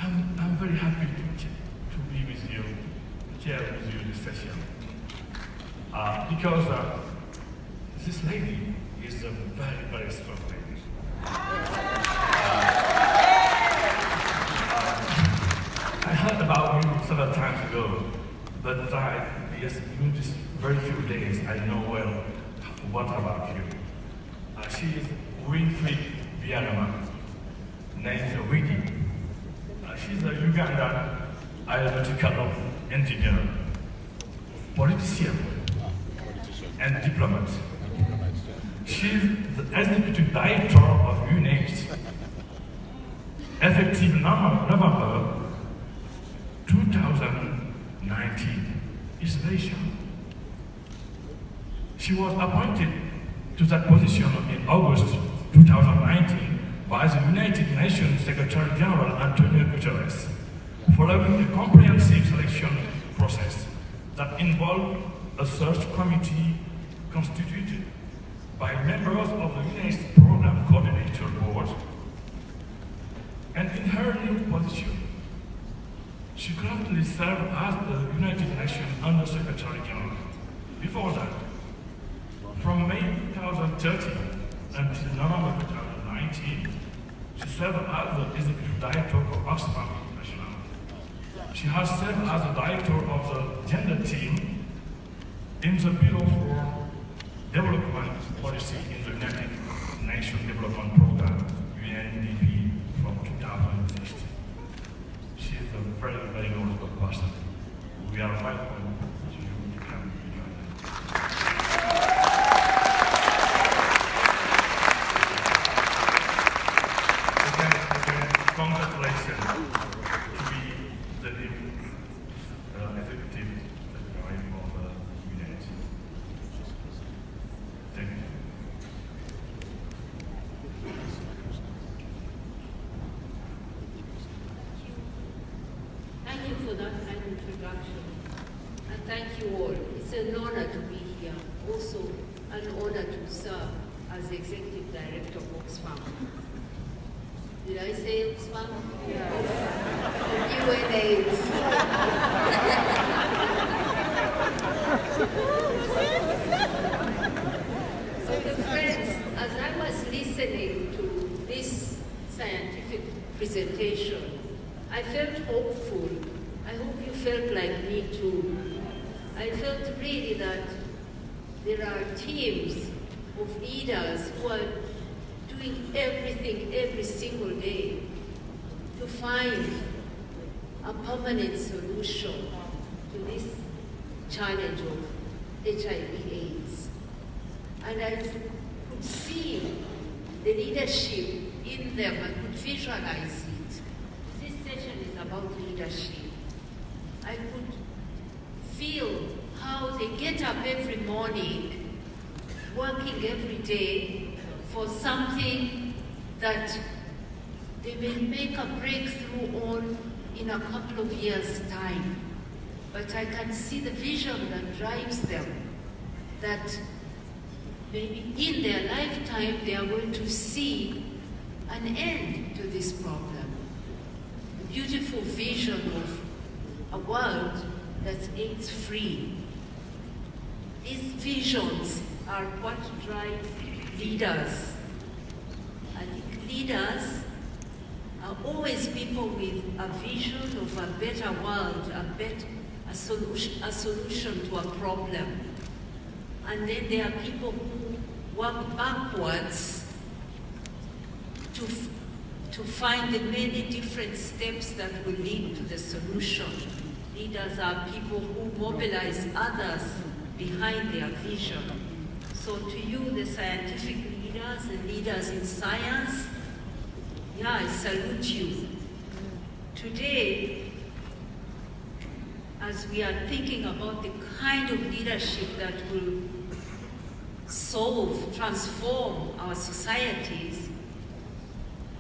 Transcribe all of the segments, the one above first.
I'm very happy to be with you, to share with you this session. Because this lady is a very, very strong lady. I heard about you several times ago, but yes, in these very few days, I know well what about you. She is Winfrey Bianama, named Widi. She's a Ugandan aeronautical engineer, politician, and diplomat. She's the executive director of UNAIDS, effective November 2019. It's very short. She was appointed to that position in August 2019 by the United Nations Secretary General Antonio Guterres, following a comprehensive selection process that involved a search committee constituted by members of the UNAIDS Program Coordinator Board. And in her new position, she currently serves as the United Nations Under-Secretary General. Before that, from May 2013 until November 2019, she served as the Executive Director of Oxfam International. She has served as the Director of the Gender Team in the Bureau for Development Policy in the United Nations Development Program, UNDP, from 2016. She is a very, very knowledgeable person. We are welcome to you to come to join us. Congratulations to be the new executive secretary of UNAIDS. Thank you. Thank you for that kind introduction. And thank you all. It's an honor to be here. Also an honor to serve as the Executive Director of Oxfam. Did I say Oxfam? Yeah. UNAIDS. So friends, as I was listening to this scientific presentation, I felt hopeful. I hope you felt like me too. I felt really that there are teams of leaders who are doing everything every single day to find a permanent solution to this challenge of HIV/AIDS. And I could see the leadership in them, I could visualize it. This session is about leadership. I could feel how they get up every morning, working every day for something that they may make a breakthrough on in a couple of years' time. But I can see the vision that drives them, that maybe in their lifetime they are going to see an end to this problem. A beautiful vision of a world that's AIDS-free. These visions are what drive leaders. I think leaders are always people with a vision of a better world, a solution to a problem. And then there are people who work backwards to find the many different steps that will lead to the solution. Leaders are people who mobilize others behind their vision. So to you, the scientific leaders, the leaders in science, yeah, I salute you. Today, as we are thinking about the kind of leadership that will transform our societies,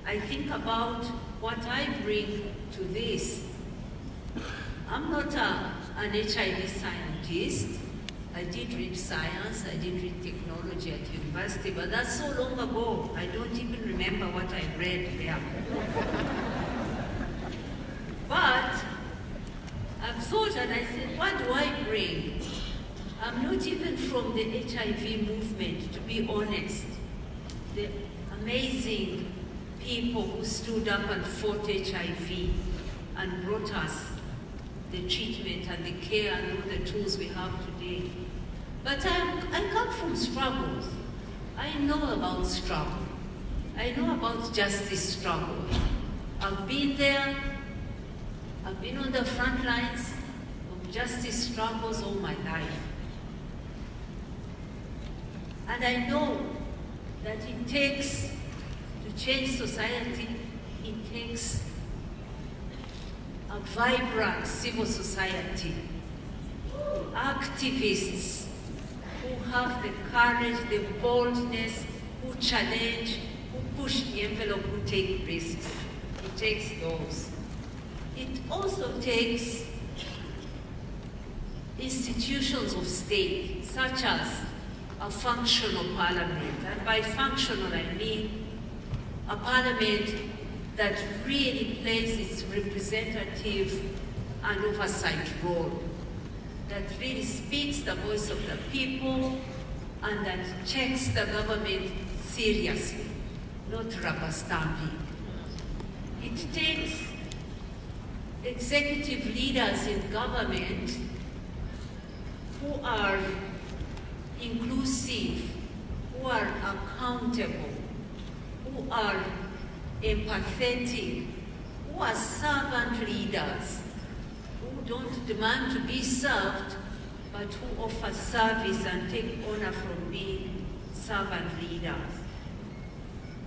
I think about what I bring to this. I'm not an HIV scientist. I did read science, I did read technology at university, but that's so long ago, I don't even remember what I read there. and I said, what do I bring? I'm not even from the HIV movement, to be honest. The amazing people who stood up and fought HIV and brought us the treatment and the care and all the tools we have today. But I come from struggles. I know about struggle. I know about justice struggle. I've been there. I've been on the front lines of justice struggles all my life. And I know that it takes, to change society, it takes a vibrant civil society, activists who have the courage, the boldness, who challenge, who push the envelope, who take risks. It takes those. It also takes institutions of state, such as a functional parliament. And by functional, I mean a parliament that really plays its representative and oversight role, that really speaks the voice of the people and that checks the government seriously, not rubber stamping. It takes executive leaders in government who are inclusive, who are accountable, who are empathetic, who are servant leaders, who don't demand to be served, but who offer service and take honor from being servant leaders.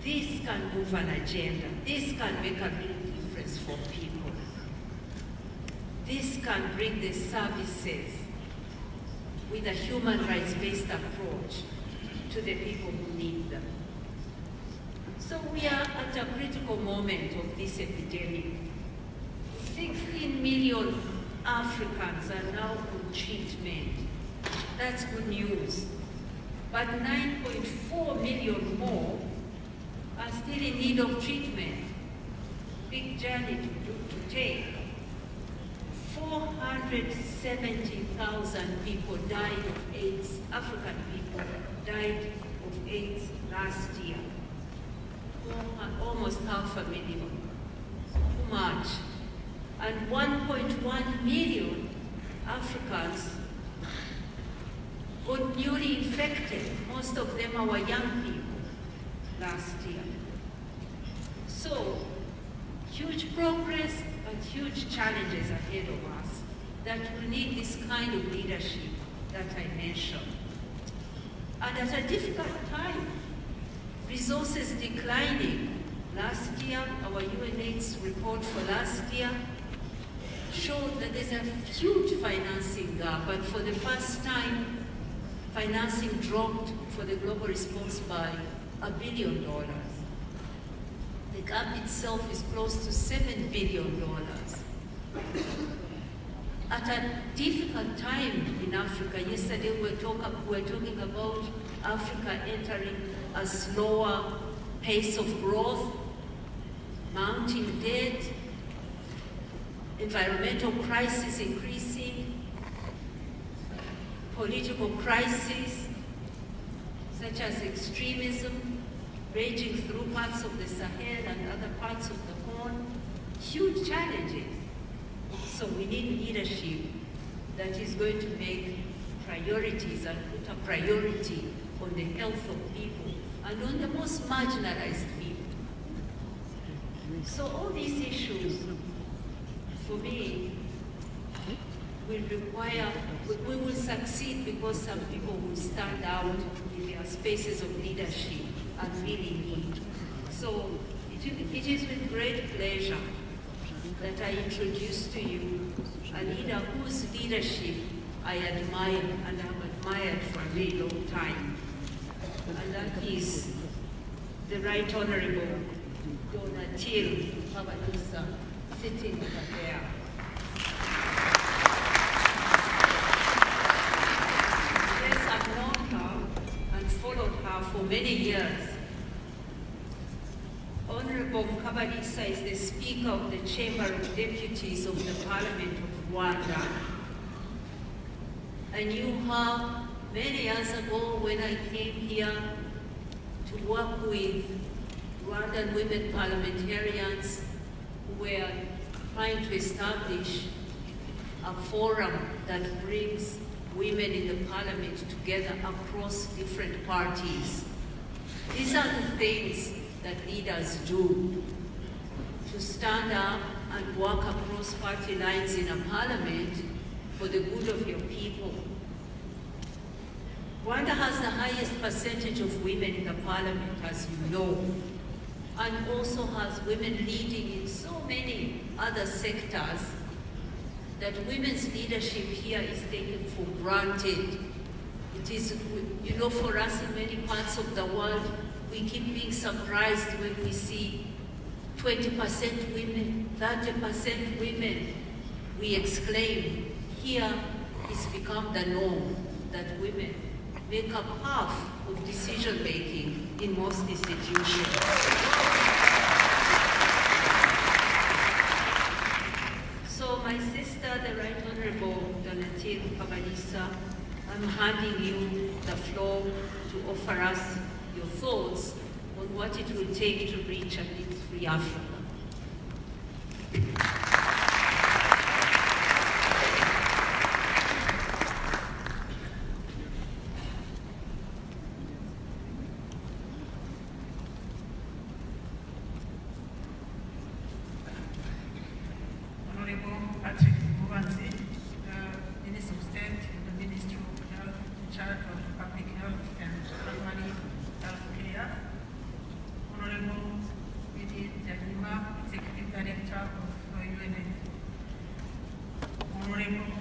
This can move an agenda. This can make a real difference for people. This can bring the services with a human rights-based approach to the people who need them. So we are at a critical moment of this epidemic. 16 million Africans are now on treatment. That's good news. But 9.4 million more are still in need of treatment. Big journey to take. 470,000 people died of AIDS, African people died of AIDS last year. Almost 500,000, too much. And 1.1 million Africans got newly infected. Most of them are young people last year. So, huge progress, but huge challenges ahead of us that will need this kind of leadership that I mentioned. And at a difficult time, resources declining. Last year, our UNAIDS report for last year showed that there's a huge financing gap, but for the first time, financing dropped for the global response by $1 billion. The gap itself is close to $7 billion. At a difficult time in Africa, yesterday we were talking about Africa entering a slower pace of growth, mounting debt, environmental crisis increasing, political crisis, such as extremism, raging through parts of the Sahel and other parts of the Horn, huge challenges. So we need leadership that is going to make priorities and put a priority on the health of people and on the most marginalized people. So all these issues, for me, will require, we will succeed because some people will stand out in their spaces of leadership and really lead. So it is with great pleasure that I introduce to you a leader whose leadership I admire and have admired for a very long time. And that is the Right Honorable Donatil Mukabalisa, sitting over there. Yes, I've known her and followed her for many years. Honorable Mukabalisa is the Speaker of the Chamber of Deputies of the Parliament of Rwanda I knew her many years ago when I came here to work with Rwandan women parliamentarians who were trying to establish a forum that brings women in the parliament together across different parties. These are the things that leaders do, to stand up and walk across party lines in a parliament for the good of your people. Rwanda has the highest percentage of women in the parliament, as you know, and also has women leading in so many other sectors that women's leadership here is taken for granted. It is, you know, for us in many parts of the world, we keep being surprised when we see 20% women, 30% women. We exclaim. Here, it's become the norm that women make up half of decision-making in most institutions. So my sister, the Right Honorable Mukabalisa, I'm handing you the floor to offer us your thoughts on what it will take to reach a free Africa. Minister of State in the Ministry of Health, in charge of public health and primary health care. Honorable Edith Janima, Executive Director of UNAIDS. Honorable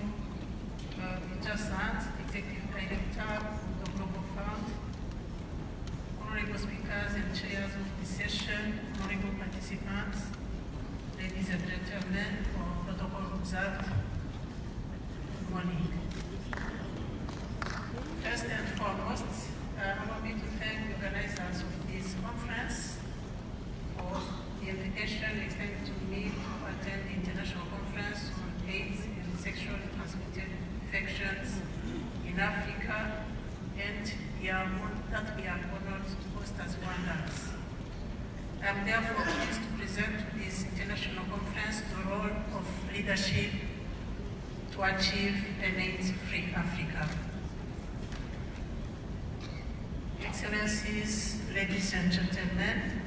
Peter Sant, Executive Director of the Global Fund. Honorable Speakers and Chairs of the session, honorable participants, ladies and gentlemen, for protocol observed. Good morning. First and foremost, allow me to thank the organizers of this conference for the invitation extended to me to attend the International Conference on AIDS and Sexually Transmitted Infections in Africa, and we are honored to host as Rwandans. I am therefore pleased to present to this international conference the role of leadership to achieve an AIDS-free Africa. Excellencies, ladies and gentlemen,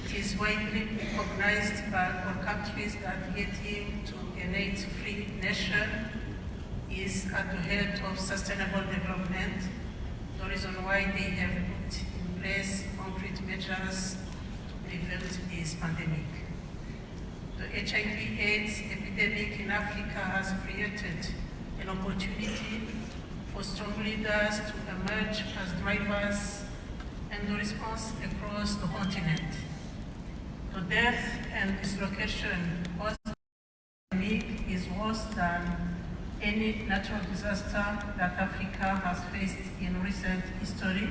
it is widely recognized by all countries that getting to an AIDS-free nation is at the head of sustainable development, the reason why they have put in place concrete measures to prevent this pandemic. The HIV/AIDS epidemic in Africa has created an opportunity for strong leaders to emerge as drivers and the response across the continent. The death and dislocation caused by the pandemic is worse than any natural disaster that Africa has faced in recent history,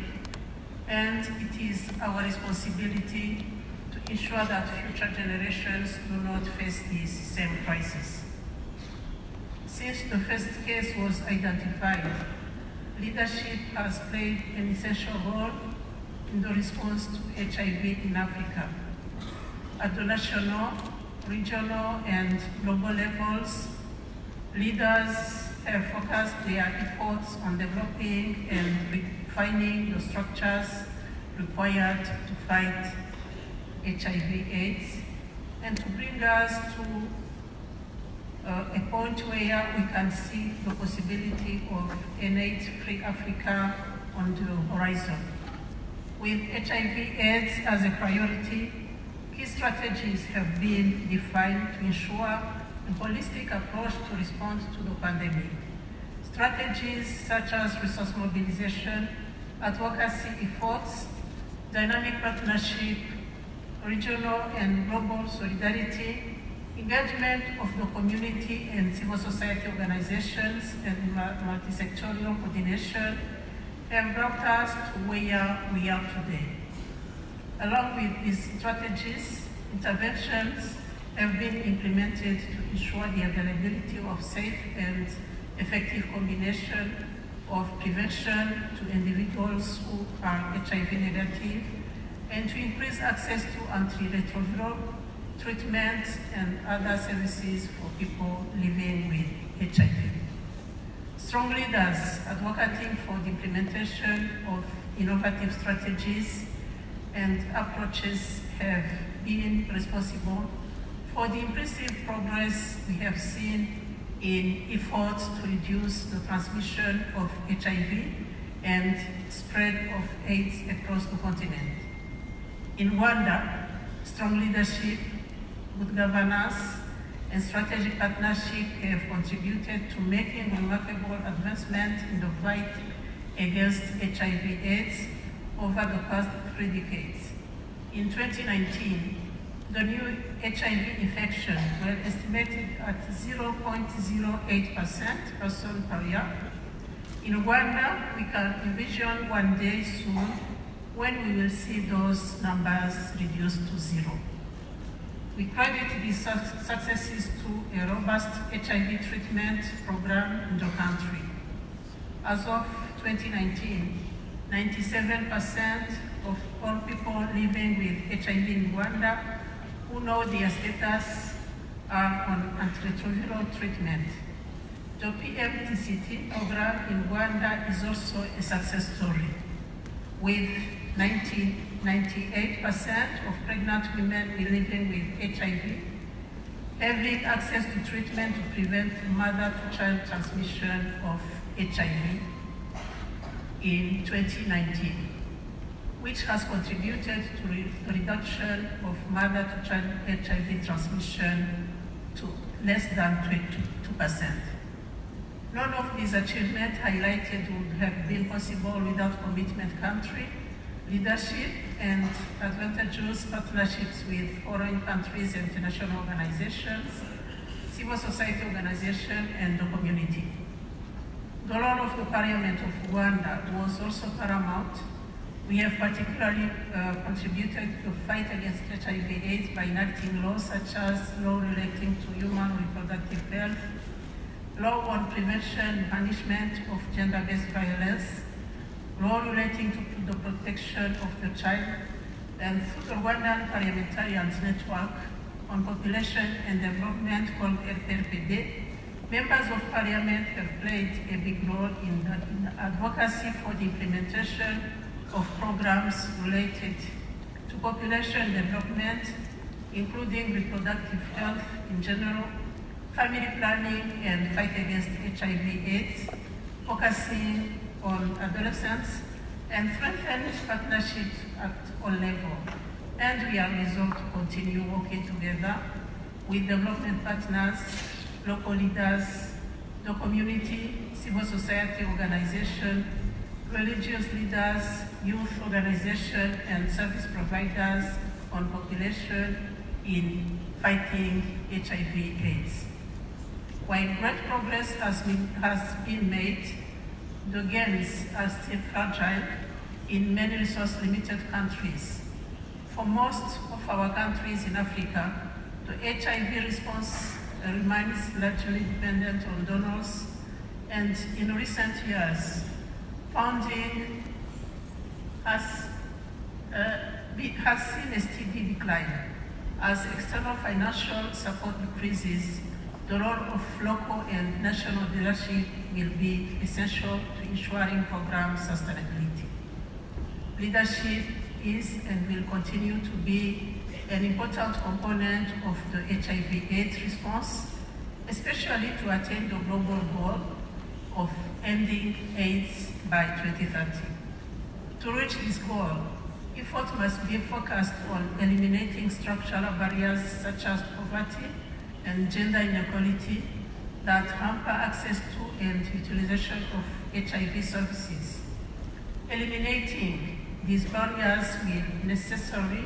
and it is our responsibility to ensure that future generations do not face this same crisis. Since the first case was identified, leadership has played an essential role in the response to HIV in Africa. At the national, regional, and global levels, leaders have focused their efforts on developing and refining the structures required to fight HIV/AIDS and to bring us to a point where we can see the possibility of an AIDS-free Africa on the horizon. With HIV/AIDS as a priority, key strategies have been defined to ensure a holistic approach to respond to the pandemic. Strategies such as resource mobilization, advocacy efforts, dynamic partnership, regional and global solidarity, engagement of the community and civil society organizations, and multi-sectorial coordination have brought us to where we are today. Along with these strategies, interventions have been implemented to ensure the availability of safe and effective combination of prevention to individuals who are HIV negative, and to increase access to antiretroviral treatment and other services for people living with HIV. Strong leaders advocating for the implementation of innovative strategies and approaches have been responsible for the impressive progress we have seen in efforts to reduce the transmission of HIV and spread of AIDS across the continent. In Rwanda, strong leadership, good governance, and strategic partnership have contributed to making remarkable advancement in the fight against HIV/AIDS over the past 3 decades. In 2019, the new HIV infections were estimated at 0.08% person per year. In Rwanda, we can envision one day soon when we will see those numbers reduced to 0. We credit these successes to a robust HIV treatment program in the country. As of 2019, 97% of all people living with HIV in Rwanda who know their status are on antiretroviral treatment. The PMTCT program in Rwanda is also a success story, with 98% of pregnant women living with HIV having access to treatment to prevent mother-to-child transmission of HIV in 2019, which has contributed to the reduction of mother-to-child HIV transmission to less than 2%. None of these achievements highlighted would have been possible without commitment country, leadership, and advantageous partnerships with foreign countries and international organizations, civil society organizations, and the community. The role of the Parliament of Rwanda was also paramount. We have particularly contributed to the fight against HIV/AIDS by enacting laws such as law relating to human reproductive health, law on prevention and punishment of gender-based violence, law relating to the protection of the child, and through the Rwandan Parliamentarians Network on Population and Development called RPD, members of parliament have played a big role in the advocacy for the implementation of programs related to population development, including reproductive health in general, family planning, and fight against HIV/AIDS, focusing on adolescents, and strengthened partnerships at all levels. And we are resolved to continue working together with development partners, local leaders, the community, civil society organizations, religious leaders, youth organizations, and service providers on population in fighting HIV/AIDS. While great progress has been made, the gains are still fragile in many resource-limited countries. For most of our countries in Africa, the HIV response remains largely dependent on donors, and in recent years, funding has seen a steady decline. As external financial support decreases, the role of local and national leadership will be essential to ensuring program sustainability. Leadership is and will continue to be an important component of the HIV/AIDS response, especially to attain the global goal of ending AIDS by 2030. To reach this goal, efforts must be focused on eliminating structural barriers such as poverty and gender inequality that hamper access to and utilization of HIV services. Eliminating these barriers will be necessary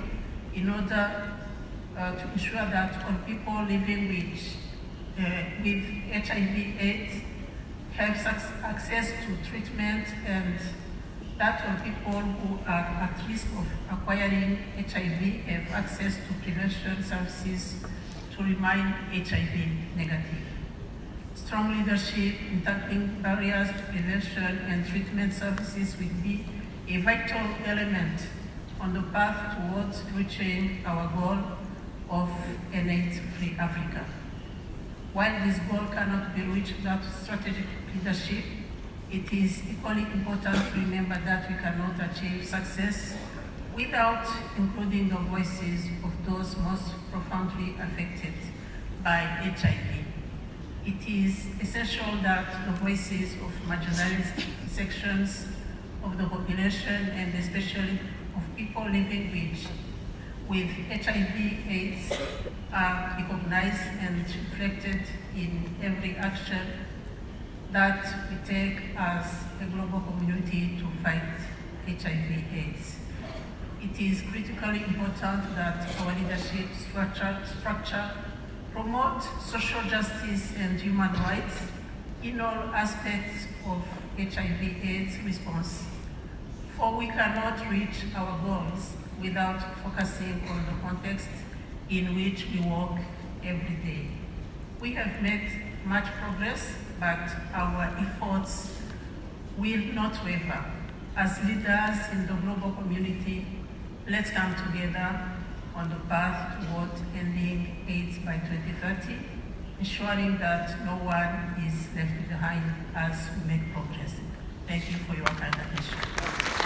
in order to ensure that all people living with HIV/AIDS have access to treatment, and that all people who are at risk of acquiring HIV have access to prevention services to remain HIV negative. Strong leadership in tackling barriers to prevention and treatment services will be a vital element on the path towards reaching our goal of an AIDS-free Africa. While this goal cannot be reached without strategic leadership, it is equally important to remember that we cannot achieve success without including the voices of those most profoundly affected by HIV. It is essential that the voices of marginalized sections of the population, and especially of people living with HIV/AIDS, are recognized and reflected in every action that we take as a global community to fight HIV/AIDS. It is critically important that our leadership structure promote social justice and human rights in all aspects of HIV/AIDS response, for we cannot reach our goals without focusing on the context in which we work every day. We have made much progress, but our efforts will not waver. As leaders in the global community, let's come together on the path toward ending AIDS by 2030, ensuring that no one is left behind as we make progress. Thank you for your kind attention.